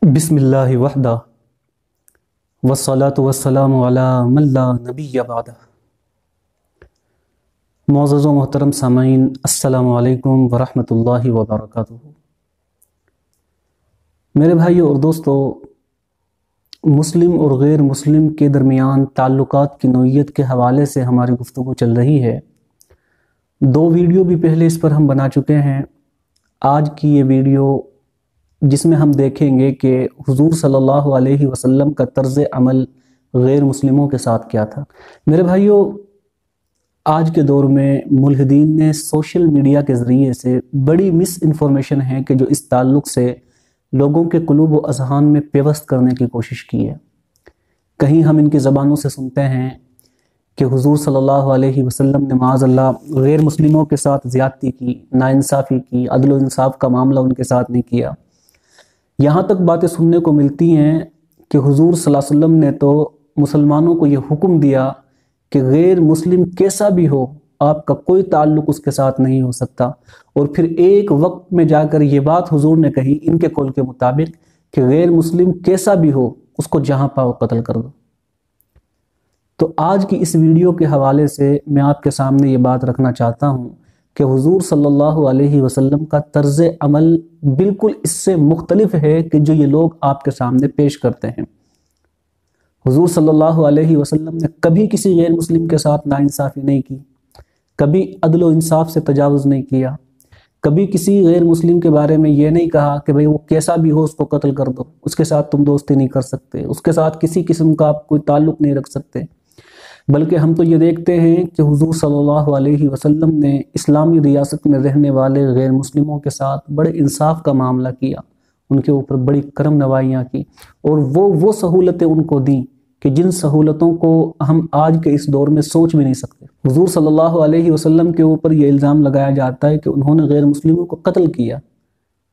بسم اللہ وحدہ والصلاة والسلام علی من لا نبی بعدہ۔ معزز و محترم سامعین، السلام علیکم ورحمۃ اللہ وبرکاتہ۔ میرے بھائیو اور دوستو، مسلم اور غیر مسلم کے درمیان تعلقات کی نوعیت کے حوالے سے ہماری گفتگو چل رہی ہے۔ 2 ویڈیو بھی پہلے اس پر ہم بنا چکے ہیں۔ آج کی یہ ویڈیو جس میں ہم دیکھیں گے کہ حضور صلی اللہ علیہ وسلم کا طرز عمل غیر مسلموں کے ساتھ کیا تھا۔ میرے بھائیو، آج کے دور میں ملحدین نے سوشل میڈیا کے ذریعے سے بڑی مس انفارمیشن ہے کہ جو اس تعلق سے لوگوں کے قلوب و اذہان میں پیوست کرنے کی کوشش کی ہے۔ کہیں ہم ان کی زبانوں سے سنتے ہیں کہ حضور صلی اللہ علیہ وسلم نے معاذ اللہ غیر مسلموں کے ساتھ زیادتی کی، ناانصافی کی، عدل و انصاف کا معاملہ ان کے ساتھ نہیں کیا۔ یہاں تک باتیں سننے کو ملتی ہیں کہ حضور صلی اللہ علیہ وسلم نے تو مسلمانوں کو یہ حکم دیا کہ غیر مسلم کیسا بھی ہو، آپ کا کوئی تعلق اس کے ساتھ نہیں ہو سکتا، اور پھر ایک وقت میں جا کر یہ بات حضور نے کہی ان کے قول کے مطابق کہ غیر مسلم کیسا بھی ہو اس کو جہاں پاؤ قتل کر دو۔ تو آج کی اس ویڈیو کے حوالے سے میں آپ کے سامنے یہ بات رکھنا چاہتا ہوں کہ حضور صلی اللہ علیہ وسلم کا طرز عمل بالکل اس سے مختلف ہے کہ جو یہ لوگ آپ کے سامنے پیش کرتے ہیں۔ حضور صلی اللہ علیہ وسلم نے کبھی کسی غیر مسلم کے ساتھ ناانصافی نہیں کی، کبھی عدل و انصاف سے تجاوز نہیں کیا، کبھی کسی غیر مسلم کے بارے میں یہ نہیں کہا کہ بھئی وہ کیسا بھی ہو اس کو قتل کر دو، اس کے ساتھ تم دوستی نہیں کر سکتے، اس کے ساتھ کسی قسم کا آپ کوئی تعلق نہیں رکھ سکتے۔ بلکہ ہم تو یہ دیکھتے ہیں کہ حضور صلی اللہ علیہ وسلم نے اسلامی ریاست میں رہنے والے غیر مسلموں کے ساتھ بڑے انصاف کا معاملہ کیا، ان کے اوپر بڑی کرم نوائیاں کی، اور وہ سہولتیں ان کو دیں کہ جن سہولتوں کو ہم آج کے اس دور میں سوچ بھی نہیں سکتے۔ حضور صلی اللہ علیہ وسلم کے اوپر یہ الزام لگایا جاتا ہے کہ انہوں نے غیر مسلموں کو قتل کیا،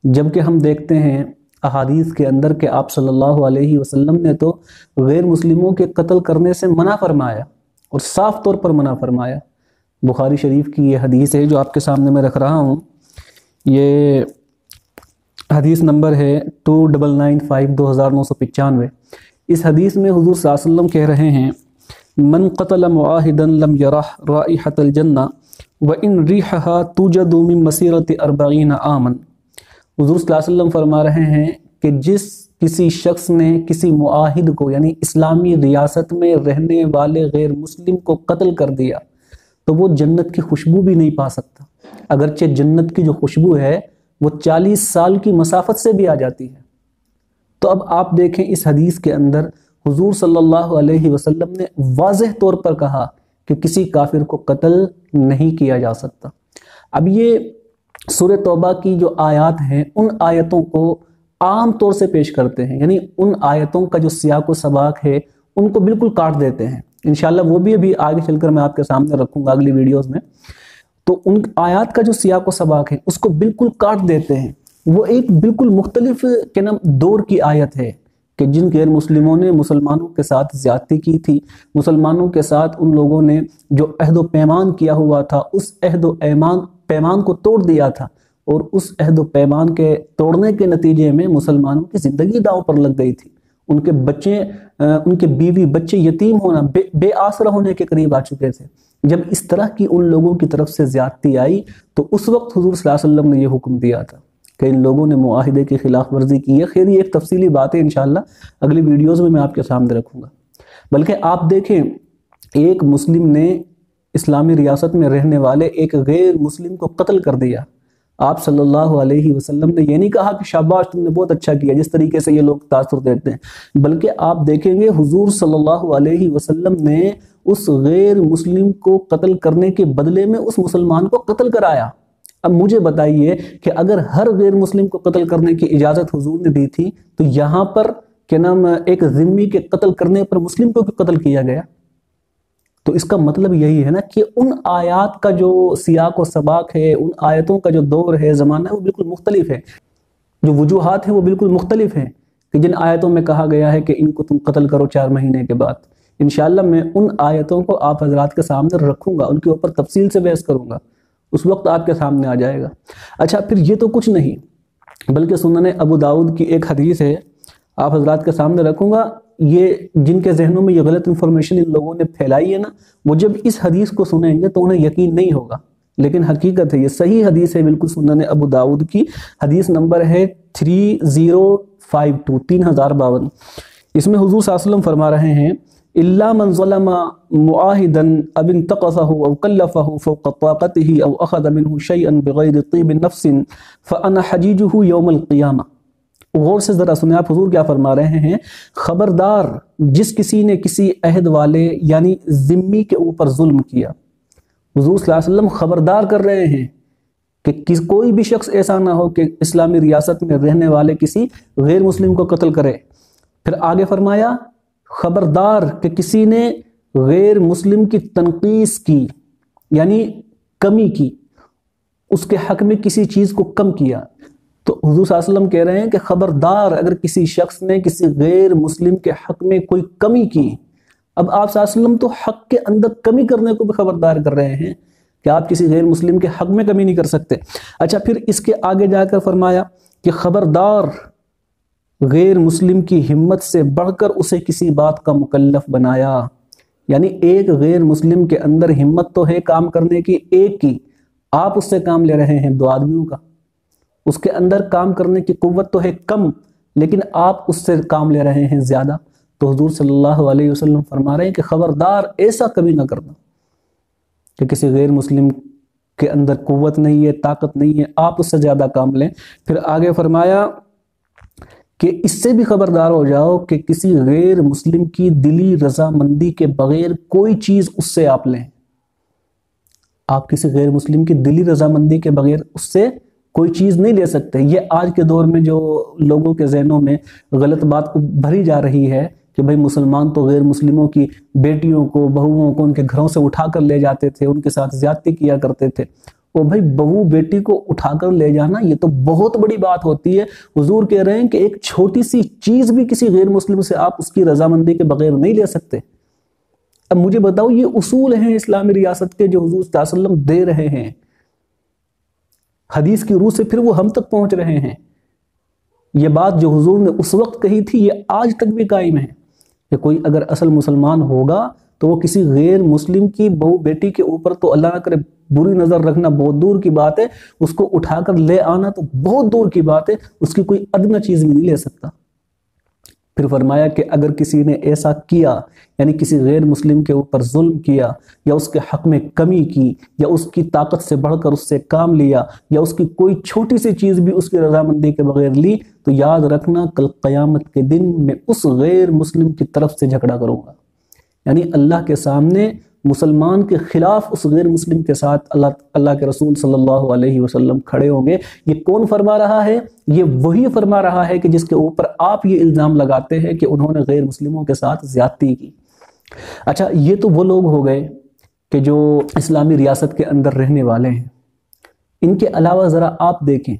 جبکہ ہم دیکھتے ہیں احادیث کے اندر کہ آپ صلی اللہ علیہ وسلم نے تو غیر مسلموں کے قتل کرنے سے منع فرمایا، اور صاف طور پر منع فرمایا۔ بخاری شریف کی یہ حدیث ہے جو آپ کے سامنے میں رکھ رہا ہوں، یہ حدیث نمبر ہے 2995 2995۔ اس حدیث میں حضور صلی اللہ علیہ وسلم کہہ رہے ہیں: من قتل معاہدا لم یرح رائحۃ الجنہ وان ریحھا توجد من مسیرۃ 40 عاما۔ حضور صلی اللہ علیہ وسلم فرما رہے ہیں کہ جس کسی شخص نے کسی معاہد کو، یعنی اسلامی ریاست میں رہنے والے غیر مسلم کو قتل کر دیا، تو وہ جنت کی خوشبو بھی نہیں پا سکتا، اگرچہ جنت کی جو خوشبو ہے وہ 40 سال کی مسافت سے بھی آ جاتی ہے۔ تو اب آپ دیکھیں اس حدیث کے اندر حضور صلی اللہ علیہ وسلم نے واضح طور پر کہا کہ کسی کافر کو قتل نہیں کیا جا سکتا۔ اب یہ سورہ توبہ کی جو آیات ہیں ان آیتوں کو عام طور سے پیش کرتے ہیں، یعنی ان آیتوں کا جو سیاق و سباق ہے ان کو بالکل کاٹ دیتے ہیں۔ انشاءاللہ وہ بھی ابھی آگے چل کر میں آپ کے سامنے رکھوں گا اگلی ویڈیوز میں۔ تو ان آیات کا جو سیاق و سباق ہے اس کو بالکل کاٹ دیتے ہیں۔ وہ ایک بالکل مختلف دور کی آیت ہے کہ جن غیر مسلموں نے مسلمانوں کے ساتھ زیادتی کی تھی، مسلمانوں کے ساتھ ان لوگوں نے جو عہد و پیمان کیا ہوا تھا اس عہد و پیمان کو توڑ دیا تھا، اور اس عہد و پیمان کے توڑنے کے نتیجے میں مسلمانوں کی زندگی داؤ پر لگ گئی تھی، ان کے بچے، ان کے بیوی بچے یتیم ہونا، بے آسرا ہونے کے قریب آ چکے تھے۔ جب اس طرح کی ان لوگوں کی طرف سے زیادتی آئی تو اس وقت حضور صلی اللہ علیہ وسلم نے یہ حکم دیا تھا کہ ان لوگوں نے معاہدے کی خلاف ورزی کی ہے۔ خیر یہ ایک تفصیلی بات ہے، انشاءاللہ اگلی ویڈیوز میں آپ کے سامنے رکھوں گا۔ بلکہ آپ دیکھیں ایک مسلم نے اسلامی ریاست میں رہنے والے ایک غیر مسلم کو قتل کر دیا۔ آپ صلی اللہ علیہ وسلم نے یہ نہیں کہا کہ شاباش تم نے بہت اچھا کیا، جس طریقے سے یہ لوگ تاثر دیتے ہیں، بلکہ آپ دیکھیں گے حضور صلی اللہ علیہ وسلم نے اس غیر مسلم کو قتل کرنے کے بدلے میں اس مسلمان کو قتل کرایا۔ اب مجھے بتائیے کہ اگر ہر غیر مسلم کو قتل کرنے کی اجازت حضور نے دی تھی تو یہاں پر ایک ذمہ کے قتل کرنے پر مسلم کو قتل کیا گیا؟ تو اس کا مطلب یہی ہے نا کہ ان آیات کا جو سیاق و سباق ہے، ان آیتوں کا جو دور ہے، زمانہ ہے، وہ بالکل مختلف ہے۔ جو وجوہات ہیں وہ بالکل مختلف ہیں کہ جن آیتوں میں کہا گیا ہے کہ ان کو تم قتل کرو 4 مہینے کے بعد۔ انشاءاللہ میں ان آیتوں کو آپ حضرات کے سامنے رکھوں گا، ان کے اوپر تفصیل سے بحث کروں گا، اس وقت آپ کے سامنے آ جائے گا۔ اچھا، پھر یہ تو کچھ نہیں، بلکہ سنن ابو داؤد کی ایک حدیث ہے، آپ حضرات کے سامنے رکھوں گا، یہ جن کے ذہنوں میں یہ غلط انفارمیشن ان لوگوں نے پھیلائی ہے نا، وہ جب اس حدیث کو سنیں گے تو انہیں یقین نہیں ہوگا، لیکن حقیقت ہے، یہ صحیح حدیث ہے بالکل سنن ابو داؤد کی، حدیث نمبر ہے 3052 3052۔ اس میں حضور صلی اللہ علیہ وسلم فرما رہے ہیں الا من ظلم معاہدا او انتقصه او کلفه فوق طاقته او اخذ منه شيئا بغیر طیب نفس فانا حجیجه یوم القیامہ۔ غور سے ذرا سنیں آپ، حضور کیا فرما رہے ہیں، خبردار جس کسی نے کسی عہد والے یعنی ذمی کے اوپر ظلم کیا، حضور صلی اللہ علیہ وسلم خبردار کر رہے ہیں کہ کوئی بھی شخص ایسا نہ ہو کہ اسلامی ریاست میں رہنے والے کسی غیر مسلم کو قتل کرے۔ پھر آگے فرمایا خبردار کہ کسی نے غیر مسلم کی تنقیص کی یعنی کمی کی، اس کے حق میں کسی چیز کو کم کیا، تو حضور صلی اللہ علیہ وسلم کہہ رہے ہیں کہ خبردار اگر کسی شخص نے کسی غیر مسلم کے حق میں کوئی کمی کی، اب آپ صلی اللہ علیہ وسلم تو حق کے اندر کمی کرنے کو بھی خبردار کر رہے ہیں کہ آپ کسی غیر مسلم کے حق میں کمی نہیں کر سکتے۔ اچھا پھر اس کے آگے جا کر فرمایا کہ خبردار غیر مسلم کی ہمت سے بڑھ کر اسے کسی بات کا مکلف بنایا، یعنی ایک غیر مسلم کے اندر ہمت تو ہے کام کرنے کی ایک کی، آپ اس سے کام لے رہے ہیں 2 آدمیوں کا، اس کے اندر کام کرنے کی قوت تو ہے کم لیکن آپ اس سے کام لے رہے ہیں زیادہ، تو حضور صلی اللہ علیہ وسلم فرما رہے ہیں کہ خبردار ایسا کبھی نہ کرنا کہ کسی غیر مسلم کے اندر قوت نہیں ہے، طاقت نہیں ہے، آپ اس سے زیادہ کام لیں۔ پھر آگے فرمایا کہ اس سے بھی خبردار ہو جاؤ کہ کسی غیر مسلم کی دلی رضامندی کے بغیر کوئی چیز اس سے آپ لیں، آپ کسی غیر مسلم کی دلی رضامندی کے بغیر اس سے کوئی چیز نہیں لے سکتے۔ یہ آج کے دور میں جو لوگوں کے ذہنوں میں غلط بات بھری جا رہی ہے کہ بھئی مسلمان تو غیر مسلموں کی بیٹیوں کو بہوؤں کو ان کے گھروں سے اٹھا کر لے جاتے تھے، ان کے ساتھ زیادتی کیا کرتے تھے، وہ بھئی بہو بیٹی کو اٹھا کر لے جانا یہ تو بہت بڑی بات ہوتی ہے۔ حضور کہہ رہے ہیں کہ ایک چھوٹی سی چیز بھی کسی غیر مسلم سے آپ اس کی رضامندی کے بغیر نہیں لے سکتے۔ اب مجھے بتاؤ یہ اصول ہیں اسلامی ریاست کے جو حضور صلی اللہ علیہ وسلم دے رہے ہیں، حدیث کی روح سے پھر وہ ہم تک پہنچ رہے ہیں، یہ بات جو حضور نے اس وقت کہی تھی یہ آج تک بھی قائم ہے کہ کوئی اگر اصل مسلمان ہوگا تو وہ کسی غیر مسلم کی بہو بیٹی کے اوپر تو اللہ نہ کرے بری نظر رکھنا بہت دور کی بات ہے، اس کو اٹھا کر لے آنا تو بہت دور کی بات ہے، اس کی کوئی ادنی چیز بھی نہیں لے سکتا۔ پھر فرمایا کہ اگر کسی نے ایسا کیا یعنی کسی غیر مسلم کے اوپر ظلم کیا یا اس کے حق میں کمی کی یا اس کی طاقت سے بڑھ کر اس سے کام لیا یا اس کی کوئی چھوٹی سی چیز بھی اس کی رضامندی کے بغیر لی، تو یاد رکھنا کل قیامت کے دن میں اس غیر مسلم کی طرف سے جھگڑا کروں گا، یعنی اللہ کے سامنے مسلمان کے خلاف اس غیر مسلم کے ساتھ اللہ کے رسول صلی اللہ علیہ وسلم کھڑے ہوں گے۔ یہ کون فرما رہا ہے؟ یہ وہی فرما رہا ہے کہ جس کے اوپر آپ یہ الزام لگاتے ہیں کہ انہوں نے غیر مسلموں کے ساتھ زیادتی کی۔ اچھا یہ تو وہ لوگ ہو گئے کہ جو اسلامی ریاست کے اندر رہنے والے ہیں، ان کے علاوہ ذرا آپ دیکھیں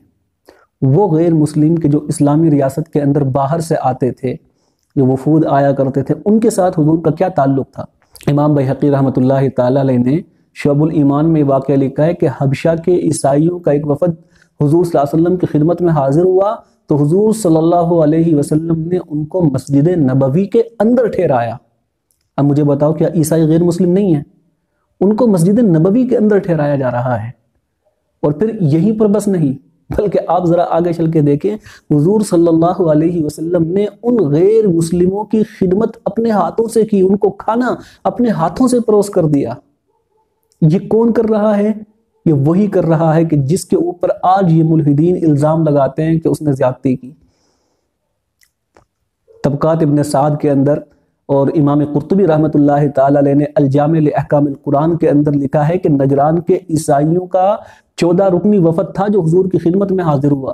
وہ غیر مسلم کے جو اسلامی ریاست کے اندر باہر سے آتے تھے، جو وفود آیا کرتے تھے، ان کے ساتھ حضور کا کیا تعلق تھا؟ امام بحقی رحمۃ اللہ تعالی علیہ نے شعب الایمان میں واقعہ لکھا ہے کہ حبشہ کے عیسائیوں کا ایک وفد حضور صلی اللہ علیہ وسلم کی خدمت میں حاضر ہوا تو حضور صلی اللہ علیہ وسلم نے ان کو مسجد نبوی کے اندر ٹھہرایا۔ اب مجھے بتاؤ کیا عیسائی غیر مسلم نہیں ہیں؟ ان کو مسجد نبوی کے اندر ٹھہرایا جا رہا ہے، اور پھر یہیں پر بس نہیں بلکہ آپ ذرا آگے چل کے دیکھیں حضور صلی اللہ علیہ وسلم نے ان غیر مسلموں کی خدمت اپنے ہاتھوں سے کی، ان کو کھانا اپنے ہاتھوں سے پروس کر دیا۔ یہ کون کر رہا ہے؟ یہ وہی کر رہا ہے کہ جس کے اوپر آج یہ ملحدین الزام لگاتے ہیں کہ اس نے زیادتی کی۔ طبقات ابن سعد کے اندر اور امام قرطبی رحمۃ اللہ تعالی علیہ نے الجامع لاحکام القرآن کے اندر لکھا ہے کہ نجران کے عیسائیوں کا 14 رکنی وفد تھا جو حضور کی خدمت میں حاضر ہوا۔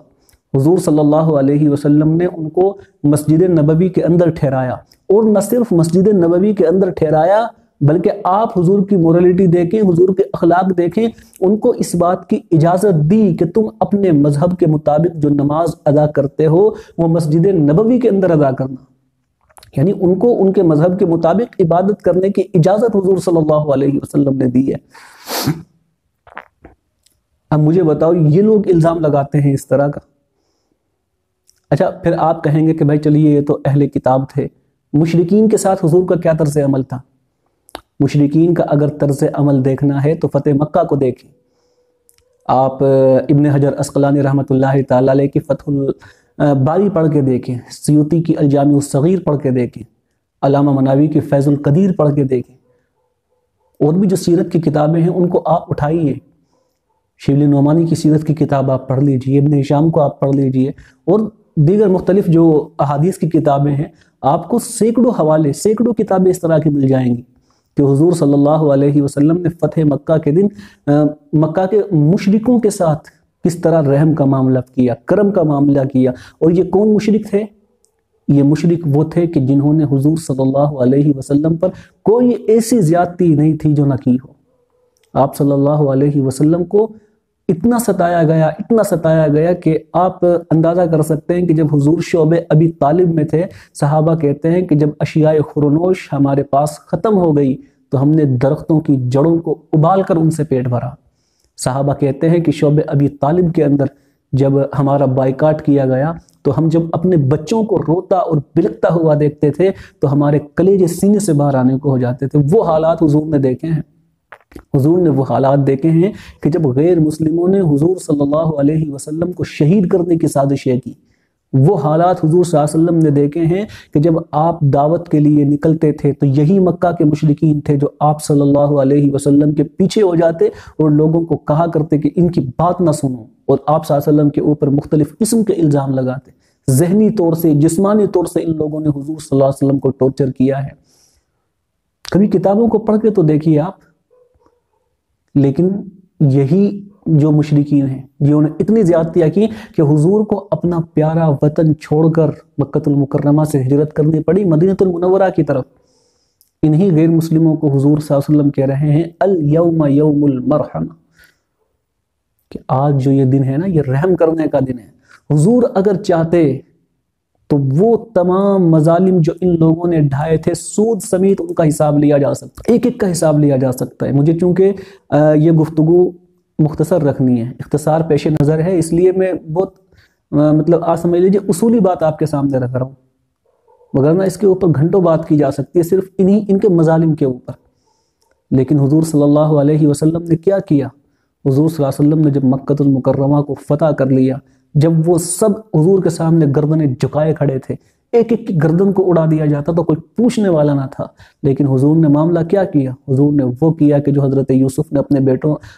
حضور صلی اللہ علیہ وسلم نے ان کو مسجد نبوی کے اندر ٹھہرایا، اور نہ صرف مسجد نبوی کے اندر ٹھہرایا بلکہ آپ حضور کی مورالٹی دیکھیں، حضور کے اخلاق دیکھیں، ان کو اس بات کی اجازت دی کہ تم اپنے مذہب کے مطابق جو نماز ادا کرتے ہو وہ مسجد نبوی کے اندر ادا کرنا، یعنی ان کو ان کے مذہب کے مطابق عبادت کرنے کی اجازت حضور صلی اللہ علیہ وسلم نے دی ہے۔ اب مجھے بتاؤ یہ لوگ الزام لگاتے ہیں اس طرح کا، اچھا پھر آپ کہیں گے کہ بھائی چلیے یہ تو اہل کتاب تھے، مشرکین کے ساتھ حضور کا کیا طرز عمل تھا؟ مشرکین کا اگر طرز عمل دیکھنا ہے تو فتح مکہ کو دیکھیں۔ آپ ابن حجر عسقلانی رحمۃ اللہ تعالی علیہ کی فتح الباری پڑھ کے دیکھیں، سیوطی کی الجامع الصغیر پڑھ کے دیکھیں، علامہ مناوی کی فیض القدیر پڑھ کے دیکھیں، اور بھی جو سیرت کی کتابیں ہیں ان کو آپ اٹھائیے، شبلی نعمانی کی سیرت کی کتاب آپ پڑھ لیجئے، ابن ہشام کو آپ پڑھ لیجئے، اور دیگر مختلف جو احادیث کی کتابیں ہیں، آپ کو سینکڑوں حوالے، سینکڑوں کتابیں اس طرح کی مل جائیں گی کہ حضور صلی اللہ علیہ وسلم نے فتح مکہ کے دن مکہ کے مشرکوں کے ساتھ کس طرح رحم کا معاملہ کیا، کرم کا معاملہ کیا۔ اور یہ کون مشرک تھے؟ یہ مشرک وہ تھے کہ جنہوں نے حضور صلی اللہ علیہ وسلم پر کوئی ایسی زیادتی نہیں تھی جو نہ کی ہو۔ آپ صلی اللہ علیہ وسلم کو اتنا ستایا گیا کہ آپ اندازہ کر سکتے ہیں کہ جب حضور شعب ابی طالب میں تھے، صحابہ کہتے ہیں کہ جب اشیاء خورنوش ہمارے پاس ختم ہو گئی تو ہم نے درختوں کی جڑوں کو ابال کر ان سے پیٹ بھرا۔ صحابہ کہتے ہیں کہ شعب ابی طالب کے اندر جب ہمارا بائیکاٹ کیا گیا تو ہم جب اپنے بچوں کو روتا اور بلکتا ہوا دیکھتے تھے تو ہمارے کلیجے سینے سے باہر آنے کو ہو جاتے تھے۔ وہ حالات حضور نے دیکھے ہیں، حضور نے وہ حالات دیکھے ہیں کہ جب غیر مسلموں نے حضور صلی اللہ علیہ وسلم کو شہید کرنے کی سازشیں کی۔ وہ حالات حضور صلی اللہ علیہ وسلم نے دیکھے ہیں کہ جب آپ دعوت کے لیے نکلتے تھے تو یہی مکہ کے مشرکین تھے جو آپ صلی اللہ علیہ وسلم کے پیچھے ہو جاتے اور لوگوں کو کہا کرتے کہ ان کی بات نہ سنو، اور آپ صلی اللہ علیہ وسلم کے اوپر مختلف قسم کے الزام لگاتے۔ ذہنی طور سے، جسمانی طور سے ان لوگوں نے حضور صلی اللہ علیہ وسلم کو ٹارچر کیا ہے۔ کبھی کتابوں کو پڑھ کے تو دیکھیے آپ، لیکن یہی جو مشرکین ہیں جنہوں نے اتنی زیادتیاں کی کہ حضور کو اپنا پیارا وطن چھوڑ کر مکہ المکرمہ سے ہجرت کرنی پڑی مدینہ المنورہ کی طرف، انہی غیر مسلموں کو حضور صلی اللہ علیہ وسلم کہہ رہے ہیں الیوم یوم المرحمہ، کہ آج جو یہ دن ہے نا یہ رحم کرنے کا دن ہے۔ حضور اگر چاہتے تو وہ تمام مظالم جو ان لوگوں نے ڈھائے تھے سود سمیت ان کا حساب لیا جا سکتا، ایک ایک کا حساب لیا جا سکتا ہے۔ مجھے چونکہ یہ گفتگو مختصر رکھنی ہے، اختصار پیش نظر ہے، اس لیے میں بہت آپ سمجھ لیجیے اصولی بات آپ کے سامنے رکھ رہا ہوں، وگرنہ اس کے اوپر گھنٹوں بات کی جا سکتی ہے صرف ان کے مظالم کے اوپر۔ لیکن حضور صلی اللہ علیہ وسلم نے کیا کیا؟ حضور صلی اللہ علیہ وسلم نے جب مکہ المکرمہ کو فتح کر لیا، جب وہ سب حضور کے سامنے گردنیں جھکائے کھڑے تھے، ایک ایک کی گردن کو اڑا دیا جاتا تو کوئی پوچھنے والا نہ تھا، لیکن حضور نے معاملہ کیا کیا؟ حضور نے وہ کیا کہ جو حضرت یوسف نے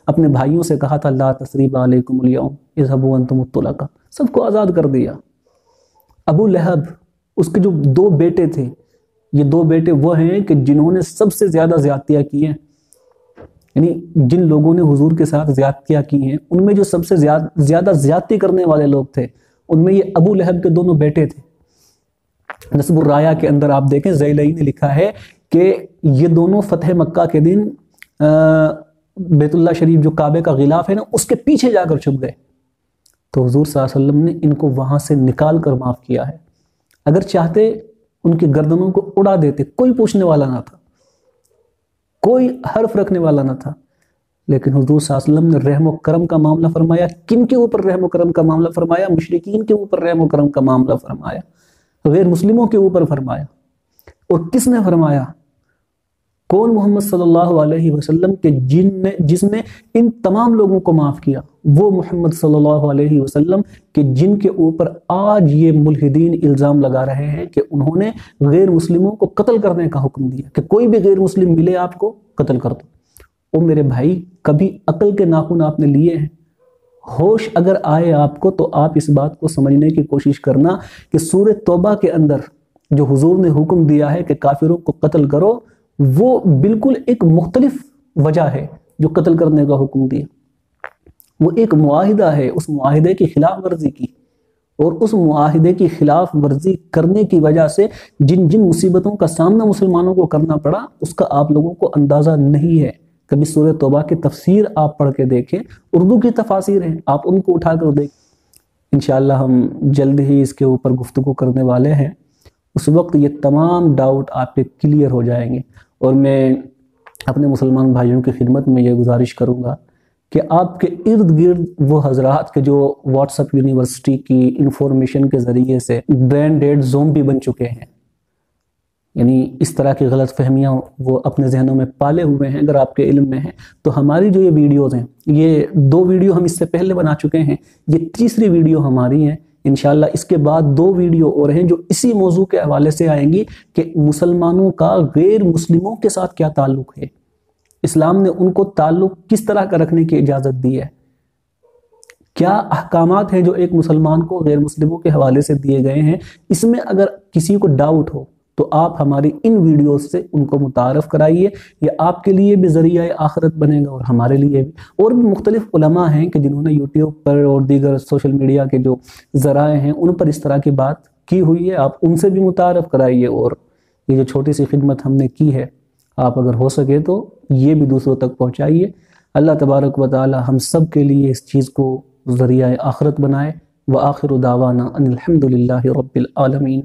اپنے بھائیوں سے کہا تھا لا تثریب علیکم اليوم اذهبوا انتم الطلقاء، سب کو آزاد کر دیا۔ ابو لہب، اس کے جو دو بیٹے تھے، یہ دو بیٹے وہ ہیں کہ جنہوں نے سب سے زیادہ زیادتیاں کی ہیں، یعنی جن لوگوں نے حضور کے ساتھ زیادتیاں کی ہیں ان میں جو سب سے زیادہ زیادتی کرنے والے لوگ تھے ان میں یہ ابو لہب کے دونوں بیٹے تھے۔ نسب الرایا کے اندر آپ دیکھیں زیلئی نے لکھا ہے کہ یہ دونوں فتح مکہ کے دن بیت اللہ شریف جو کعبے کا غلاف ہے نا اس کے پیچھے جا کر چھپ گئے، تو حضور صلی اللہ علیہ وسلم نے ان کو وہاں سے نکال کر معاف کیا ہے۔ اگر چاہتے ان کی گردنوں کو اڑا دیتے، کوئی پوچھنے والا نہ تھا، کوئی حرف رکھنے والا نہ تھا، لیکن حضور صلی اللہ علیہ وسلم نے رحم و کرم کا معاملہ فرمایا۔ کن کے اوپر رحم و کرم کا معاملہ فرمایا؟ مشرکین کے اوپر رحم و کرم کا معاملہ فرمایا، غیر مسلموں کے اوپر فرمایا۔ اور کس نے فرمایا؟ کون؟ محمد صلی اللہ علیہ وسلم کے جس نے ان تمام لوگوں کو معاف کیا، وہ محمد صلی اللہ علیہ وسلم کہ جن کے اوپر آج یہ ملحدین الزام لگا رہے ہیں کہ انہوں نے غیر مسلموں کو قتل کرنے کا حکم دیا، کہ کوئی بھی غیر مسلم ملے آپ کو قتل کر دو۔ او میرے بھائی، کبھی عقل کے ناخن آپ نے لیے ہیں؟ ہوش اگر آئے آپ کو تو آپ اس بات کو سمجھنے کی کوشش کرنا کہ سورہ توبہ کے اندر جو حضور نے حکم دیا ہے کہ کافروں کو قتل کرو، وہ بالکل ایک مختلف وجہ ہے جو قتل کرنے کا حکم دیا۔ وہ ایک معاہدہ ہے، اس معاہدے کی خلاف ورزی کی، اور اس معاہدے کی خلاف ورزی کرنے کی وجہ سے جن مصیبتوں کا سامنا مسلمانوں کو کرنا پڑا اس کا آپ لوگوں کو اندازہ نہیں ہے۔ کبھی سورہ توبہ کی تفسیر آپ پڑھ کے دیکھیں، اردو کی تفاسیر ہیں، آپ ان کو اٹھا کر دیکھیں۔ انشاءاللہ ہم جلد ہی اس کے اوپر گفتگو کرنے والے ہیں، اس وقت یہ تمام ڈاؤٹ آپ کے کلیئر ہو جائیں گے۔ اور میں اپنے مسلمان بھائیوں کی خدمت میں یہ گزارش کروں گا کہ آپ کے ارد گرد وہ حضرات کے جو واٹس ایپ یونیورسٹی کی انفارمیشن کے ذریعے سے برین ڈیڈ زومبی بن چکے ہیں، یعنی اس طرح کی غلط فہمیاں وہ اپنے ذہنوں میں پالے ہوئے ہیں، اگر آپ کے علم میں ہیں تو ہماری جو یہ ویڈیوز ہیں، یہ 2 ویڈیو ہم اس سے پہلے بنا چکے ہیں، یہ تیسری ویڈیو ہماری ہے۔ انشاءاللہ اس کے بعد 2 ویڈیو اور ہیں جو اسی موضوع کے حوالے سے آئیں گی کہ مسلمانوں کا غیر مسلموں کے ساتھ کیا تعلق ہے، اسلام نے ان کو تعلق کس طرح کا رکھنے کی اجازت دی ہے، کیا احکامات ہیں جو ایک مسلمان کو غیر مسلموں کے حوالے سے دیے گئے ہیں۔ اس میں اگر کسی کو ڈاؤٹ ہو تو آپ ہماری ان ویڈیوز سے ان کو متعارف کرائیے، یہ آپ کے لیے بھی ذریعہ آخرت بنے گا اور ہمارے لیے بھی۔ اور بھی مختلف علماء ہیں کہ جنہوں نے یوٹیوب پر اور دیگر سوشل میڈیا کے جو ذرائع ہیں ان پر اس طرح کی بات کی ہوئی ہے، آپ ان سے بھی متعارف کرائیے۔ اور یہ جو چھوٹی سی خدمت ہم نے کی ہے، آپ اگر ہو سکے تو یہ بھی دوسروں تک پہنچائیے۔ اللہ تبارک و تعالی ہم سب کے لیے اس چیز کو ذریعہ آخرت بنائے۔ وآخر دعوانا ان الحمد للہ رب العالمین۔